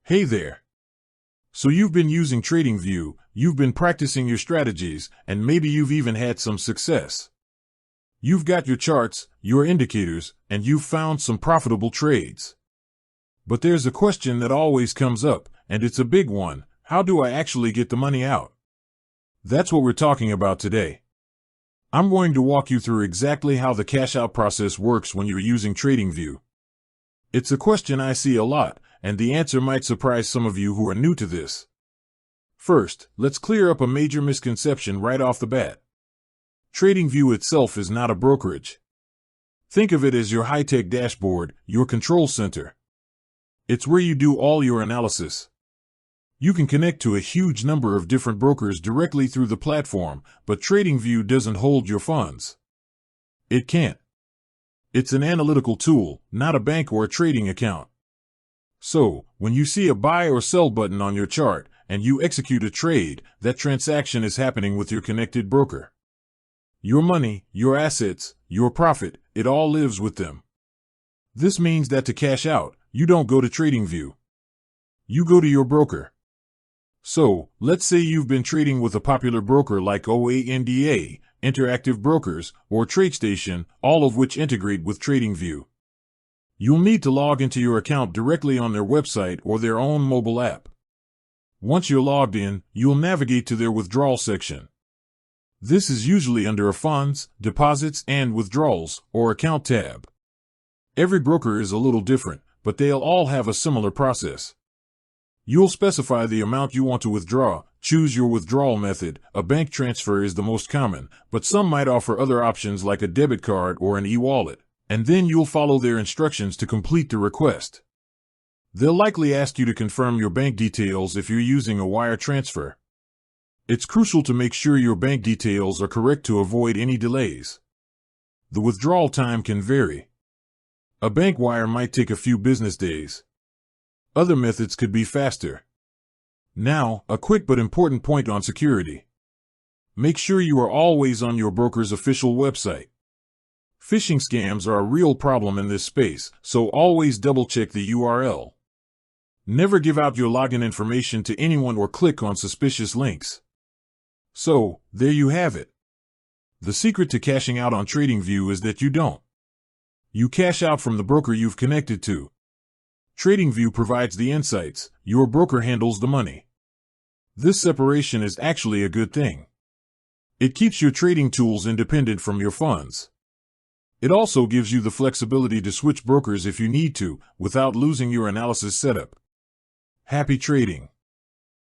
Hey there. So you've been using TradingView, you've been practicing your strategies, and maybe you've even had some success. You've got your charts, your indicators, and you've found some profitable trades. But there's a question that always comes up, and it's a big one. How do I actually get the money out? That's what we're talking about today. I'm going to walk you through exactly how the cash out process works when you're using TradingView. It's a question I see a lot, and the answer might surprise some of you who are new to this. First, let's clear up a major misconception right off the bat. TradingView itself is not a brokerage. Think of it as your high-tech dashboard, your control center. It's where you do all your analysis. You can connect to a huge number of different brokers directly through the platform, but TradingView doesn't hold your funds. It can't. It's an analytical tool, not a bank or a trading account. So, when you see a buy or sell button on your chart, and you execute a trade, that transaction is happening with your connected broker. Your money, your assets, your profit, it all lives with them. This means that to cash out, you don't go to TradingView. You go to your broker. So, let's say you've been trading with a popular broker like OANDA, Interactive Brokers, or TradeStation, all of which integrate with TradingView. You'll need to log into your account directly on their website or their own mobile app. Once you're logged in, you'll navigate to their withdrawal section. This is usually under a Funds, Deposits, and Withdrawals, or Account tab. Every broker is a little different, but they'll all have a similar process. You'll specify the amount you want to withdraw, choose your withdrawal method. A bank transfer is the most common, but some might offer other options like a debit card or an e-wallet, and then you'll follow their instructions to complete the request. They'll likely ask you to confirm your bank details if you're using a wire transfer. It's crucial to make sure your bank details are correct to avoid any delays. The withdrawal time can vary. A bank wire might take a few business days. Other methods could be faster. Now, a quick but important point on security. Make sure you are always on your broker's official website. Phishing scams are a real problem in this space, so always double-check the URL. Never give out your login information to anyone or click on suspicious links. So, there you have it. The secret to cashing out on TradingView is that you don't. You cash out from the broker you've connected to. TradingView provides the insights, your broker handles the money. This separation is actually a good thing. It keeps your trading tools independent from your funds. It also gives you the flexibility to switch brokers if you need to, without losing your analysis setup. Happy trading!